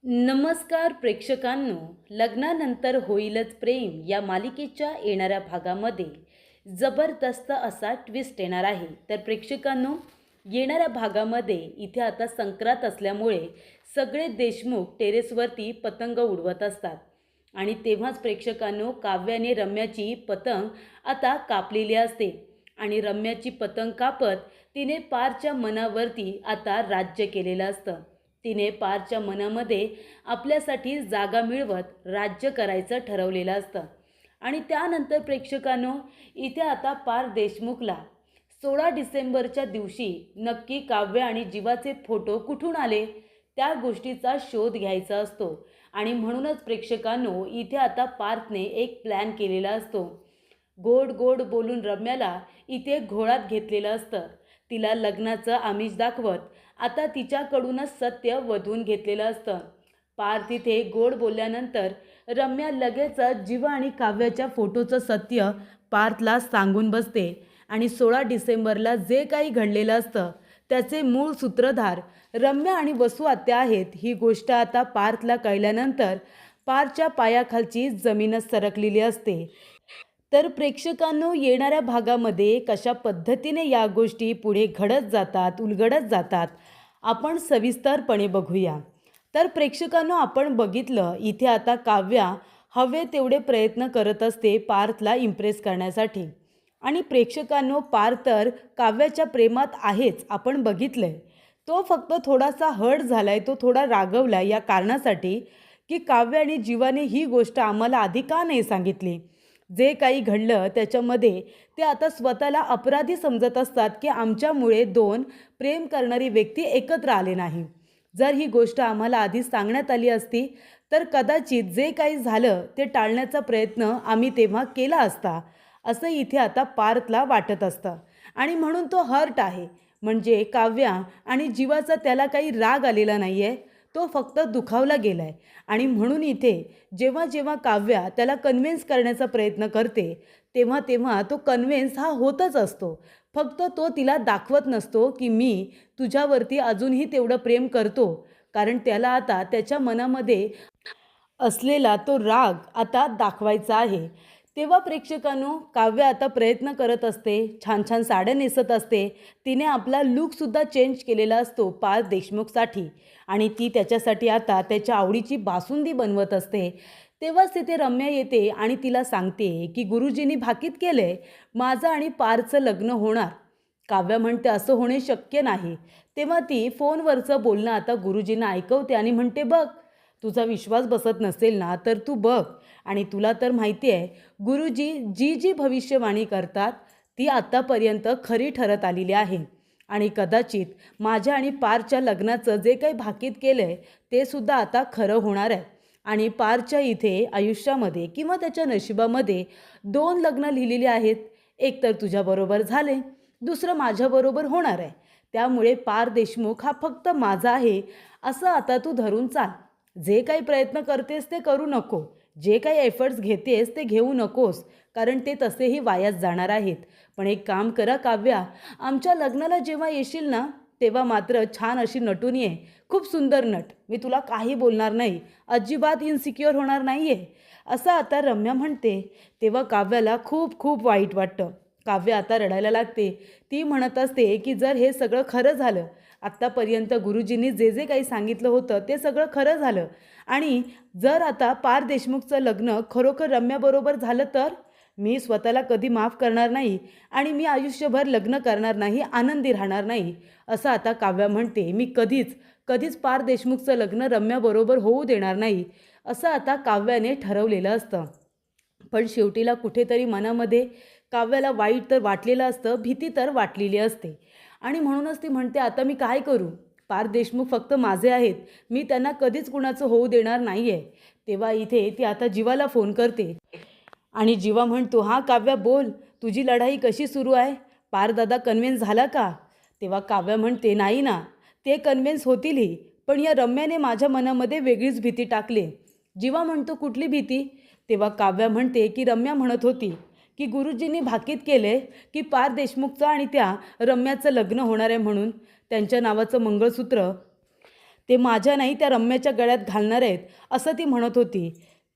नमस्कार प्रेक्षकांनो, लग्नानंतर होईलच प्रेम या मालिकेच्या येणाऱ्या भागामध्ये जबरदस्त असा ट्विस्ट येणार आहे. तर प्रेक्षकांनो, येणाऱ्या भागामध्ये इथे आता संक्रांत असल्यामुळे सगळे देशमुख टेरेसवरती पतंग उडवत असतात आणि तेव्हाच प्रेक्षकांनो, काव्याने रम्याची पतंग आता कापलेली असते आणि रम्याची पतंग कापत तिने पारच्या मनावरती आता राज्य केलेलं असतं. तिने पारच्या मनामध्ये आपल्यासाठी जागा मिळवत राज्य करायचं ठरवलेलं असतं. आणि त्यानंतर प्रेक्षकांनो, इथे आता पार देशमुखला 16 डिसेंबरच्या दिवशी नक्की काव्य आणि जीवाचे फोटो कुठून आले त्या गोष्टीचा शोध घ्यायचा असतो. आणि म्हणूनच प्रेक्षकांनो, इथे आता पार्थने एक प्लॅन केलेला असतो. गोड गोड बोलून रम्याला इथे घोळात घेतलेलं असतं. तिला लग्नाचं आमिष दाखवत आता तिच्याकडूनच सत्य वधवून घेतलेलं असतं. पार्थ तिथे गोड बोलल्यानंतर रम्या लगेचच जीवा आणि काव्याच्या फोटोचं सत्य पार्थला सांगून बसते आणि 16 डिसेंबरला जे काही घडलेलं असतं त्याचे मूळ सूत्रधार रम्या आणि वसू आत्या आहेत. ही गोष्ट आता पार्थला कळल्यानंतर पारच्या पायाखालची जमीनच सरकलेली असते. तर प्रेक्षकांनो, येणाऱ्या भागामध्ये कशा पद्धतीने या गोष्टी पुढे घडत जातात, उलगडत जातात, आपण सविस्तरपणे बघूया. तर प्रेक्षकांनो, आपण बघितलं इथे आता काव्या हवे तेवढे प्रयत्न करत असते पार्थला इम्प्रेस करण्यासाठी. आणि प्रेक्षकांनो, पार्थ तर काव्याच्या प्रेमात आहेच, आपण बघितलंय. तो फक्त थोडासा हर्ट झालाय, तो थोडा रागवला या कारणासाठी की काव्य आणि जीवाने ही गोष्ट आम्हाला आधी का नाही सांगितली. जे काही घडलं त्याच्यामध्ये ते आता स्वतःला अपराधी समजत असतात की आमच्यामुळे दोन प्रेम करणारी व्यक्ती एकत्र आले नाही. जर ही गोष्ट आम्हाला आधी सांगण्यात आली असती तर कदाचित जे काही झालं ते टाळण्याचा प्रयत्न आम्ही तेव्हा केला असता, असं इथे आता पार्थला वाटत असतं. आणि म्हणून तो हर्ट आहे. म्हणजे काव्या आणि जीवाचा त्याला काही राग आलेला नाही आहे, तो फक्त दुखावला गेला आहे. आणि म्हणून इथे जेव्हा जेव्हा काव्या त्याला कन्व्हिन्स करण्याचा प्रयत्न करते तेव्हा तेव्हा तो कन्व्हिन्स हा होतच असतो. फक्त तो तिला दाखवत नसतो की मी तुझ्यावरती अजूनही तेवढं प्रेम करतो, कारण त्याला आता त्याच्या मनामध्ये असलेला तो राग आता दाखवायचा आहे. तेव्हा प्रेक्षकांनो, काव्य आता प्रयत्न करत असते, छान छान साड्या नेसत असते. तिने आपला लूकसुद्धा चेंज केलेला असतो पार्थ देशमुखसाठी आणि ती त्याच्यासाठी आता त्याच्या आवडीची बासुंदी बनवत असते. तेव्हाच तिथे रम्या येते आणि तिला सांगते की गुरुजींनी भाकीत केले माझं आणि पार्थचं लग्न होणार. काव्य म्हणते असं होणे शक्य नाही. तेव्हा ती फोनवरचं बोलणं आता गुरुजींना ऐकवते आणि म्हणते, बघ, तुझा विश्वास बसत नसेल ना तर तू बघ. आणि तुला तर माहिती आहे, गुरुजी जी जी भविष्यवाणी करतात ती आत्तापर्यंत खरी ठरत आलेली आहे. आणि कदाचित माझ्या आणि पारच्या लग्नाचं जे काही भाकीत केलं आहे ते सुद्धा आता खरं होणार आहे. आणि पारच्या इथे आयुष्यामध्ये किंवा त्याच्या नशिबामध्ये दोन लग्न लिहिलेली आहेत. एक तर तुझ्याबरोबर झाले, दुसरं माझ्याबरोबर होणार आहे. त्यामुळे पार देशमुख हा फक्त माझा आहे असं आता तू धरून चाल. जे काही प्रयत्न करतेस ते करू नको, जे काही एफर्ट्स घेतेस ते घेऊ नकोस, कारण ते तसेही वायाच जाणार आहेत. पण एक काम करा काव्या, आमच्या लग्नाला जेव्हा येशील ना तेव्हा मात्र छान अशी नटून ये. खूप सुंदर नट, मी तुला काही बोलणार नाही, अजिबात इन्सिक्युअर होणार नाही आहे, असं आता रम्या म्हणते. तेव्हा काव्याला खूप खूप वाईट वाटतं. काव्य आता रडायला लागते. ती म्हणत असते की जर हे सगळं खरं झालं, आत्तापर्यंत गुरुजींनी जे जे काही सांगितलं होतं ते सगळं खरं झालं आणि जर आता पार देशमुखचं लग्न खरोखर रम्याबरोबर झालं तर मी स्वतःला कधी माफ करणार नाही आणि मी आयुष्यभर लग्न करणार नाही, आनंदी राहणार नाही, असं आता काव्या म्हणते. मी कधीच कधीच पार देशमुखचं लग्न रम्याबरोबर होऊ देणार नाही, असं आता काव्याने ठरवलेलं असतं. पण शेवटीला कुठेतरी मनामध्ये काव्याला वाईट तर वाटलेलं असतं, भीती तर वाटलेली असते. आणि म्हणूनच ती म्हणते, आता मी काय करू? पार देशमुख फक्त माझे आहेत, मी त्यांना कधीच कुणाचं होऊ देणार नाही आहे. तेव्हा इथे ती आता जीवाला फोन करते आणि जीवा म्हणतो, हां काव्या बोल, तुझी लढाई कशी सुरू आहे? पारदादा कन्व्हिन्स झाला का? तेव्हा काव्या म्हणते, नाही ना, ते कन्व्हिन्स होतीलही, पण या रम्याने माझ्या मनामध्ये वेगळीच भीती टाकली. जीवा म्हणतो, कुठली भीती? तेव्हा काव्या म्हणते की रम्या म्हणत होती की गुरुजींनी भाकीत केले की पार देशमुखचं आणि त्या रम्याचं लग्न होणार आहे म्हणून. त्यांच्या नावाचं मंगळसूत्र ते माझ्या नाही त्या रम्याच्या गळ्यात घालणार आहेत असं ती म्हणत होती.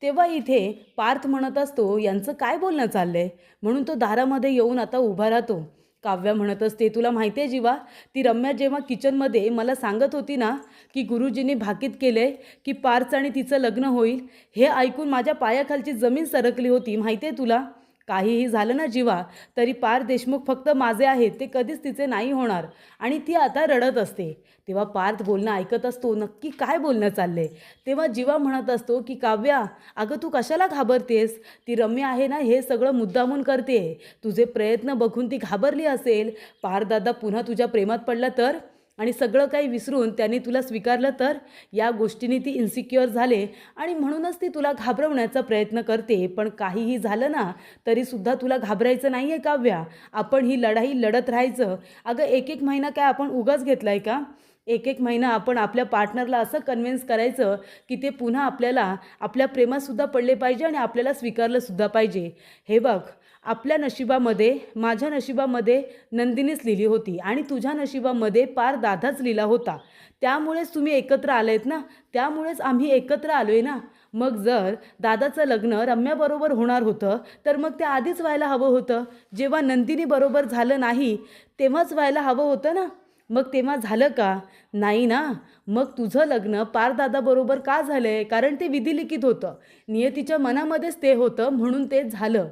तेव्हा इथे पार्थ म्हणत असतो यांचं काय बोलणं चाललंय, म्हणून तो दारामध्ये येऊन आता उभा राहतो. काव्या म्हणत असते तुला माहिती आहे जीवा, ती रम्या जेव्हा किचनमध्ये मला सांगत होती ना की गुरुजींनी भाकीत केलंय की पार्थचं आणि तिचं लग्न होईल, हे ऐकून माझ्या पायाखालची जमीन सरकली होती. माहिती आहे तुला, काहीही झालं ना जीवा तरी पार्थ देशमुख फक्त माझे आहेत, ते कधीच तिचे नाही होणार. आणि ती आता रडत असते. तेव्हा पार्थ बोलणं ऐकत असतो, नक्की काय बोलणं चाललंय. तेव्हा जीवा म्हणत असतो की काव्या अगं तू कशाला घाबरतेस, ती रम्या आहे ना हे सगळं मुद्दामून करते, तुझे प्रयत्न बघून ती घाबरली असेल. पार्थदादा पुन्हा तुझ्या प्रेमात पडला तर, आणि सगळं काही विसरून त्याने तुला स्वीकारलं तर, या गोष्टीने ती इन्सिक्युअर झाले आणि म्हणूनच ती तुला घाबरवण्याचा प्रयत्न करते. पण काहीही झालं ना तरीसुद्धा तुला घाबरायचं नाही आहे काव्या, आपण ही लढाई लढत राहायचं. अगं एक एक महिना काय आपण उगाच घेतला आहे का, एक एक महिना आपण आपल्या पार्टनरला असं कन्व्हिन्स करायचं की ते पुन्हा आपल्याला आपल्या प्रेमातसुद्धा पडले पाहिजे आणि आपल्याला स्वीकारलंसुद्धा पाहिजे. हे बघ, आपल्या नशिबामध्ये, माझ्या नशिबामध्ये नंदिनीच लिहिली होती आणि तुझ्या नशिबामध्ये दादाच लिहिला होता. त्यामुळेच तुम्ही एकत्र आलेत ना, त्यामुळेच आम्ही एकत्र आलो आहे ना. मग जर दादाचं लग्न रम्याबरोबर होणार होतं तर मग ते आधीच व्हायला हवं होतं. जेव्हा नंदिनीबरोबर झालं नाही तेव्हाच व्हायला हवं होतं ना. मग तेव्हा झालं का नाही ना. मग तुझं लग्न दादाबरोबर का झालं आहे, कारण ते विधिलिखित होतं, नियतीच्या मनामध्येच ते होतं म्हणून ते झालं.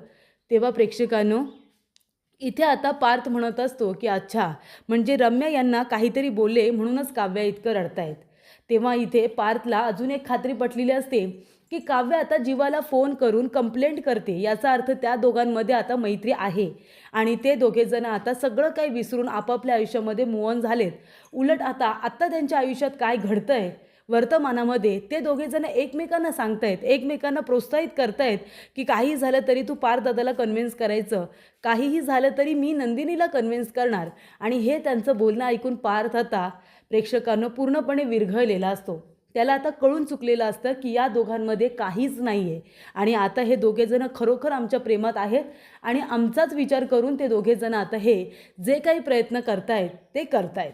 तेव्हा प्रेक्षकांनो इथे आता पार्थ म्हणत असतो की अच्छा, म्हणजे रम्या यांना काहीतरी बोलले म्हणूनच काव्या इतकं रडतायत. तेव्हा इथे पार्थला अजून एक खात्री पटलेली असते की काव्या आता जीवाला फोन करून कंप्लेंट करते, याचा अर्थ त्या दोघांमध्ये आता मैत्री आहे आणि ते दोघेजण आता सगळं काही विसरून आपापल्या आयुष्यामध्ये मूव ऑन झालेत. उलट आता त्यांच्या आयुष्यात काय घडतंय वर्तमानामध्ये, ते दोघेजण एकमेकांना सांगतायत, एकमेकांना प्रोत्साहित करतायत की काही झालं तरी तू दादाला कन्व्हिन्स करायचं, काहीही झालं तरी मी नंदिनीला कन्व्हिन्स करणार. आणि हे त्यांचं बोलणं ऐकून पार्थ आता प्रेक्षकांना पूर्णपणे विरघळलेला असतो. त्याला आता कळून चुकलेलं असतं की या दोघांमध्ये काहीच नाही आहे आणि आता हे दोघेजणं खरोखर आमच्या प्रेमात आहेत आणि आमचाच विचार करून ते दोघेजणं आता हे जे काही प्रयत्न करतायत ते करतायत.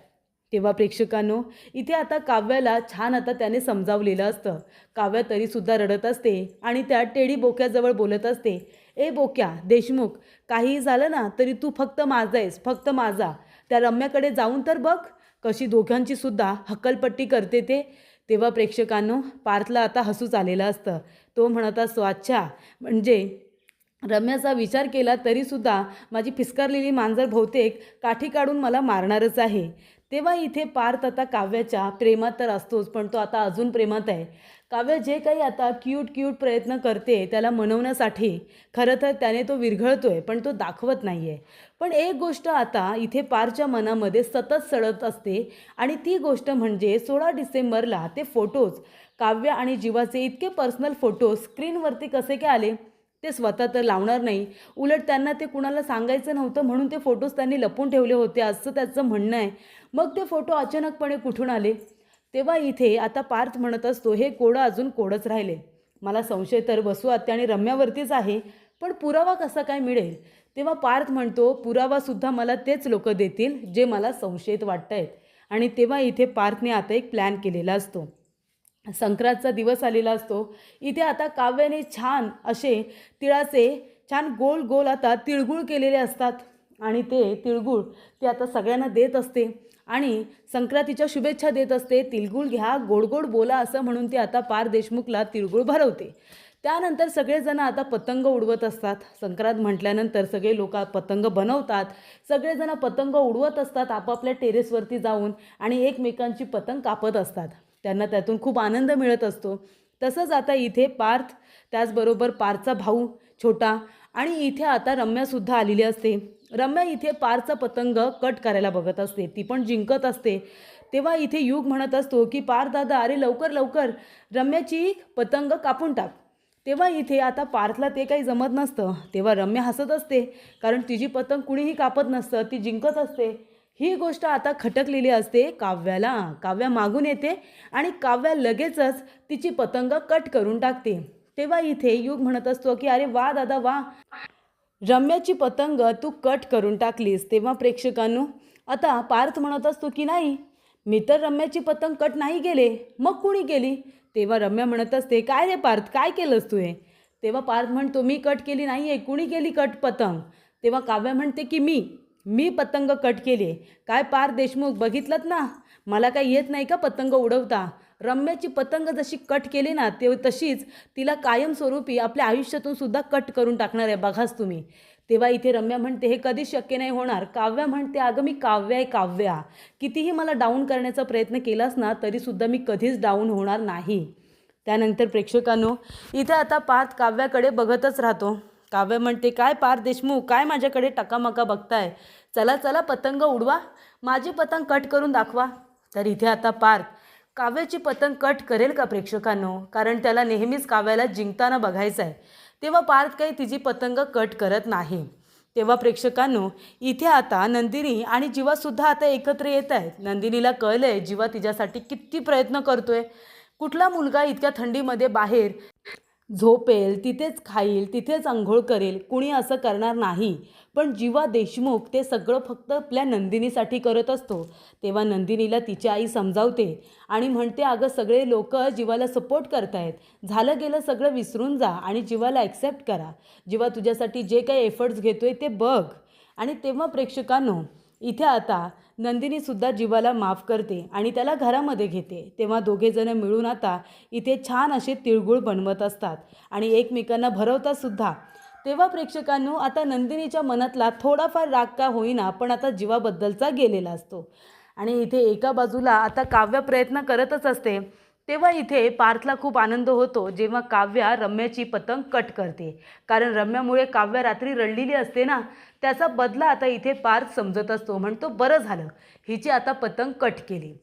तेव्हा प्रेक्षकांनो इथे आता काव्याला छान आता त्याने समजावलेलं असतं. काव्या तरीसुद्धा रडत असते आणि त्या टेडी बोक्याजवळ बोलत असते, ए बोक्या देशमुख, काहीही झालं ना तरी तू फक्त माझा आहेस, फक्त माझा. त्या रम्याकडे जाऊन तर बघ कशी दोघांची सुद्धा हक्कलपट्टी करते ते. तेव्हा प्रेक्षकांनो पार्थला आता हसूच आलेलं असतं. तो म्हणत असतो अच्छा, म्हणजे रम्याचा विचार केला तरीसुद्धा माझी फिसकारलेली मांजर बहुतेक काठी काढून मला मारणारच आहे. तेव्हा इथे पार्थ आता काव्याच्या प्रेमात तर असतोच, पण तो आता अजून प्रेमात आहे. काव्य जे काही आता क्यूट प्रयत्न करते त्याला मनवण्यासाठी, खरं तर त्याने तो विरघळतोय पण तो दाखवत नाही आहे. पण एक गोष्ट आता इथे पार्थच्या मनामध्ये सतत सडत असते आणि ती गोष्ट म्हणजे 16 डिसेंबरला ते फोटोज, काव्य आणि जीवाचे इतके पर्सनल फोटो स्क्रीनवरती कसे काय आले. ते स्वतः तर लावणार नाही, उलट त्यांना ते कुणाला सांगायचं नव्हतं म्हणून ते फोटोज त्यांनी लपून ठेवले होते असं त्याचं म्हणणं आहे. मग ते फोटो अचानकपणे कुठून आले. तेव्हा इथे आता पार्थ म्हणत असतो हे कोडं अजून कोडच राहिले, मला संशय तर वसू आत्या आणि रम्यावरतीच आहे, पण पुरावा कसा काय मिळेल. तेव्हा पार्थ म्हणतो पुरावासुद्धा मला तेच लोक देतील जे मला संशयित वाटत आहेत. आणि तेव्हा इथे पार्थने आता एक प्लॅन केलेला असतो. संक्रांतचा दिवस आलेला असतो. इथे आता काव्याने छान असे तिळाचे छान गोल गोल आता तिळगुळ केलेले असतात आणि ते तिळगुळ ते आता सगळ्यांना देत असते आणि संक्रांतीच्या शुभेच्छा देत असते. तिळगुळ घ्या, गोड गोड बोला असं म्हणून ती आता पार्थ देशमुखला तिळगुळ भरवते. त्यानंतर सगळेजण आता पतंग उडवत असतात. संक्रांत म्हटल्यानंतर सगळे लोक पतंग बनवतात, सगळेजण पतंग उडवत असतात आपापल्या टेरेसवरती जाऊन आणि एकमेकांची पतंग कापत असतात. त्यांना त्यातून खूप आनंद मिळत असतो. तसंच आता इथे पार्थ, त्याचबरोबर पार्थचा भाऊ छोटा आणि इथे आता रम्यासुद्धा आलेली असते. रम्या इथे पार्थचा पतंग कट करायला बघत असते, ती पण जिंकत असते. तेव्हा इथे युग म्हणत असतो की पार्थ दादा अरे लवकर लवकर रम्याची पतंग कापून टाक. तेव्हा इथे आता पार्थला ते काही जमत नसतं. तेव्हा रम्या हसत असते कारण तिची पतंग कुणीही कापत नसतं, ती जिंकत असते. ही गोष्ट आता खटकलेली असते काव्याला. काव्या मागून येते आणि काव्या लगेचच तिची पतंग कट करून टाकते. तेव्हा इथे युग म्हणत असतो की अरे वा दादा वा, रम्याची पतंग तू कट करून टाकलीस. तेव्हा प्रेक्षकांनो आता पार्थ म्हणत असतो की नाही, मी तर रम्याची पतंग कट नाही केले, मग कुणी केली? तेव्हा रम्या म्हणत असते, काय रे पार्थ, काय केलंस तू हे? तेव्हा पार्थ म्हणतो, मी कट केली नाही आहे, कुणी केली कट पतंग? तेव्हा काव्या म्हणते की मी पतंग कट केली आहे. काय पार्थ देशमुख, बघितलंत ना, मला काही येत नाही का पतंग उडवता? रम्याची पतंग जशी कट केली ना, ते तशीच तिला कायमस्वरूपी आपल्या आयुष्यातून सुद्धा कट करून टाकणार आहे, बघाच तुम्ही. तेव्हा इथे रम्या म्हणते, हे कधीच शक्य नाही होणार. काव्या म्हणते, अगं मी काव्या आहे, काव्या. कितीही मला डाऊन करण्याचा प्रयत्न केलास ना, तरीसुद्धा मी कधीच डाऊन होणार नाही. त्यानंतर प्रेक्षकांनो, इथे आता पार्थ काव्याकडे बघतच राहतो. काव्य म्हणते, काय पार्थ देशमुख, काय माझ्याकडे टकामका बघताय? चला चला पतंग उडवा, माझी पतंग कट करून दाखवा. तर इथे आता पार्थ काव्याची पतंग कट करेल का प्रेक्षकांनो? कारण त्याला नेहमीच काव्याला जिंकताना बघायचं आहे. तेव्हा पार्थ काही तिची पतंग कट करत नाही. तेव्हा प्रेक्षकांनो, इथे आता नंदिनी आणि जीवासुद्धा आता एकत्र येत आहेत. नंदिनीला कळलं आहे जीवा तिच्यासाठी किती प्रयत्न करतोय. कुठला मुलगा इतक्या थंडीमध्ये बाहेर झोपेल, तिथेच खाईल, तिथेच अंघोळ करेल, कुणी असं करणार नाही. पण जीवा देशमुख ते सगळं फक्त आपल्या नंदिनीसाठी करत असतो. तेव्हा नंदिनीला तिची आई समजावते आणि म्हणते, अगं सगळे लोक जीवाला सपोर्ट करतायत, झालं गेलं सगळं विसरून जा आणि जीवाला ॲक्सेप्ट करा. जीवा तुझ्यासाठी जे काही एफर्ट्स घेतोय ते बघ. आणि तेव्हा प्रेक्षकांनो, इथे आता नंदिनीसुद्धा जीवाला माफ करते आणि त्याला घरामध्ये घेते. तेव्हा दोघेजणं मिळून आता इथे छान असे तिळगुळ बनवत असतात आणि एकमेकांना भरवतात सुद्धा. तेव्हा प्रेक्षकांनो, आता नंदिनीच्या मनातला थोडाफार राग का होईना पण आता जीवाबद्दलचा गेलेला असतो. आणि इथे एका बाजूला आता काव्य प्रयत्न करतच असते. तेव्हा इथे पार्थला खूप आनंद होतो जेव्हा काव्या रम्याची पतंग कट करते. कारण रम्यामुळे काव्या रात्री रडलेली असते ना, त्याचा बदला आता इथे पार्थ समजत असतो. म्हणतो, बरं झालं हिची आता पतंग कट केली.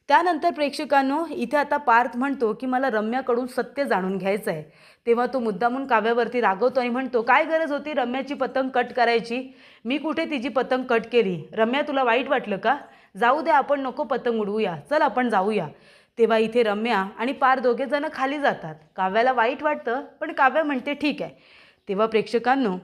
त्यानंतर प्रेक्षकांनो, इथे आता पार्थ म्हणतो की मला रम्याकडून सत्य जाणून घ्यायचं आहे. तेव्हा तो मुद्दामून काव्यावरती रागवतो आणि म्हणतो, काय गरज होती रम्याची पतंग कट करायची? मी कुठे तिची पतंग कट केली? रम्या, तुला वाईट वाटलं का? जाऊ दे, आपण नको पतंग उडवूया, चल आपण जाऊया. तेव्हा इथे रम्या आणि पार्थ दोघेजणं खाली जातात. काव्याला वाईट वाटतं पण काव्या म्हणते ठीक आहे. तेव्हा प्रेक्षकांनो,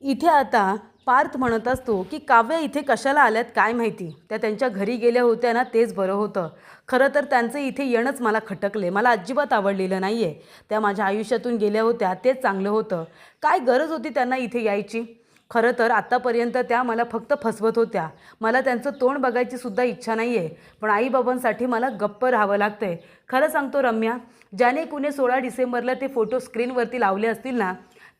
इथे आता पार्थ म्हणत असतो की काव्या इथे कशाला आल्यात काय माहिती, त्या त्यांच्या घरी गेल्या होत्या ना, तेच बरं होतं. खरं तर त्यांचं इथे येणंच मला खटकले, मला अजिबात आवडलेलं नाही आहे. त्या माझ्या आयुष्यातून गेल्या होत्या तेच चांगलं होतं. काय गरज होती त्यांना इथे यायची? खरं तर आत्तापर्यंत त्या मला फक्त फसवत होत्या. मला त्यांचं तोंड बघायची सुद्धा इच्छा नाही आहे, पण आईबाबांसाठी मला गप्प राहावं लागतं आहे. खरं सांगतो रम्या, ज्याने कुणी 16 डिसेंबरला ते फोटो स्क्रीनवरती लावले असतील ना,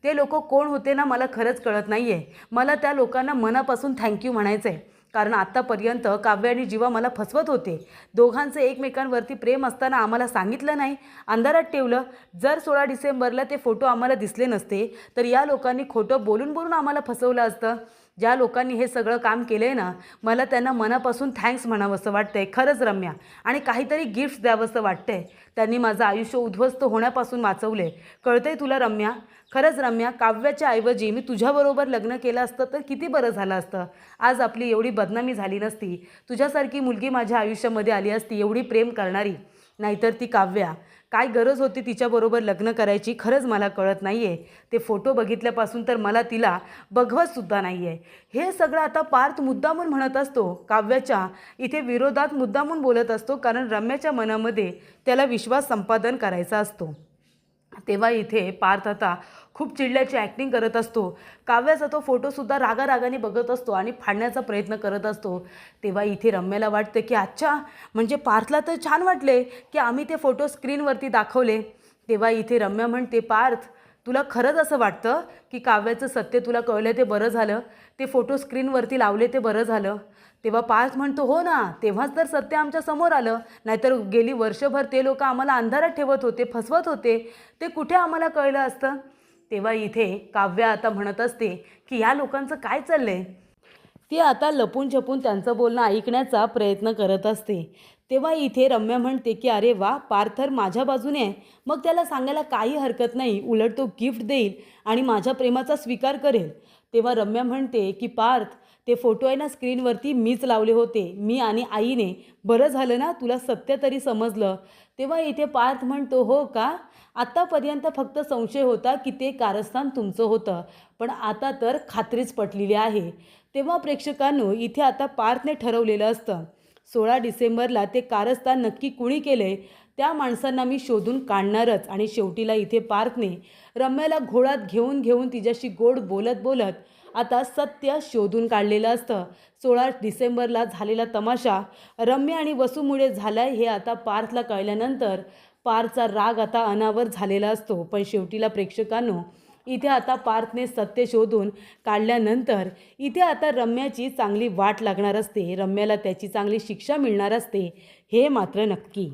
ते लोक कोण होते ना, मला खरंच कळत नाही आहे. मला त्या लोकांना मनापासून थँक्यू म्हणायचं आहे. कारण आत्तापर्यंत काव्य आणि जीवा मला फसवत होते. दोघांचं एकमेकांवरती प्रेम असताना आम्हाला सांगितलं नाही, अंधारात ठेवलं. जर 16 डिसेंबरला ते फोटो आम्हाला दिसले नसते तर या लोकांनी खोटं बोलून बोलून आम्हाला फसवलं असतं. ज्या लोकांनी हे सगळं काम केलं आहे ना, मला त्यांना मनापासून थँक्स म्हणावंसं वाटतं आहे खरंच रम्या. आणि काहीतरी गिफ्ट्स द्यावंसं वाटतं आहे. त्यांनी माझं आयुष्य उद्ध्वस्त होण्यापासून वाचवले. कळतं आहे तुला रम्या? खरंच रम्या, काव्याच्या ऐवजी मी तुझ्याबरोबर लग्न केलं असतं तर किती बरं झालं असतं. आज आपली एवढी बदनामी झाली नसती. तुझ्यासारखी मुलगी माझ्या आयुष्यामध्ये आली असती, एवढी प्रेम करणारी. नाहीतर ती काव्या, काय गरज होती तिच्याबरोबर लग्न करायची खरंच मला कळत नाही आहे. ते फोटो बघितल्यापासून तर मला तिला बघवतसुद्धा नाही आहे. हे सगळं आता पार्थ मुद्दामून म्हणत असतो, काव्याच्या इथे विरोधात मुद्दामून बोलत असतो. कारण रम्याच्या मनामध्ये त्याला विश्वास संपादन करायचा असतो. तेव्हा इथे पार्थ आता खूप चिडल्याची ॲक्टिंग करत असतो. काव्याचा तो फोटोसुद्धा रागारागाने बघत असतो आणि फाडण्याचा प्रयत्न करत असतो. तेव्हा इथे रम्याला वाटतं की अच्छा, म्हणजे पार्थला तर छान वाटले की आम्ही ते फोटो स्क्रीनवरती दाखवले. तेव्हा इथे रम्या म्हणते, पार्थ तुला खरंच असं वाटतं की काव्याचं सत्य तुला कळलं ते बरं झालं, ते फोटो स्क्रीनवरती लावले ते बरं झालं? तेव्हा पार्थ म्हणतो, हो ना, तेव्हाच तर सत्य आमच्या समोर आलं. नाहीतर गेली वर्षभर ते लोक आम्हाला अंधारात ठेवत होते, फसवत होते. ते कुठे आम्हाला कळलं असतं? तेव्हा इथे काव्या आता म्हणत असते की या लोकांचं काय चाललं आहे. ती आता लपून छपून त्यांचं बोलणं ऐकण्याचा प्रयत्न करत असते. तेव्हा इथे रम्या म्हणते की अरे वा, पार्थ तर माझ्या बाजूने आहे, मग त्याला सांगायला काही हरकत नाही. उलट तो गिफ्ट देईल आणि माझ्या प्रेमाचा स्वीकार करेल. तेव्हा रम्या म्हणते की पार्थ, ते फोटो आहे ना स्क्रीनवरती मीच लावले होते, मी आणि आईने. बरं झालं ना तुला सत्य तरी समजलं. तेव्हा इथे पार्थ म्हणतो, हो का? आत्तापर्यंत फक्त संशय होता की ते कारस्थान तुमचं होतं, पण आता तर खात्रीच पटलेली आहे. तेव्हा प्रेक्षकांनो, इथे आता पार्थने ठरवलेलं असतं 16 डिसेंबरला ते कारस्थान नक्की कुणी केले त्या माणसांना मी शोधून काढणारच. आणि शेवटीला इथे पार्थने रम्याला घोळात घेऊन घेऊन तिच्याशी गोड बोलत बोलत आता सत्य शोधून काढलेलं असतं. 16 डिसेंबरला झालेला तमाशा रम्या आणि वसूमुळे झालाय हे आता पार्थला कळल्यानंतर पार्थचा राग आता अनावर झालेला असतो. पण शेवटीला प्रेक्षकांनो, इथे आता पार्थने सत्य शोधून काढल्यानंतर इथे आता रम्याची चांगली वाट लागणार असते. रम्याला त्याची चांगली शिक्षा मिळणार असते, हे मात्र नक्की.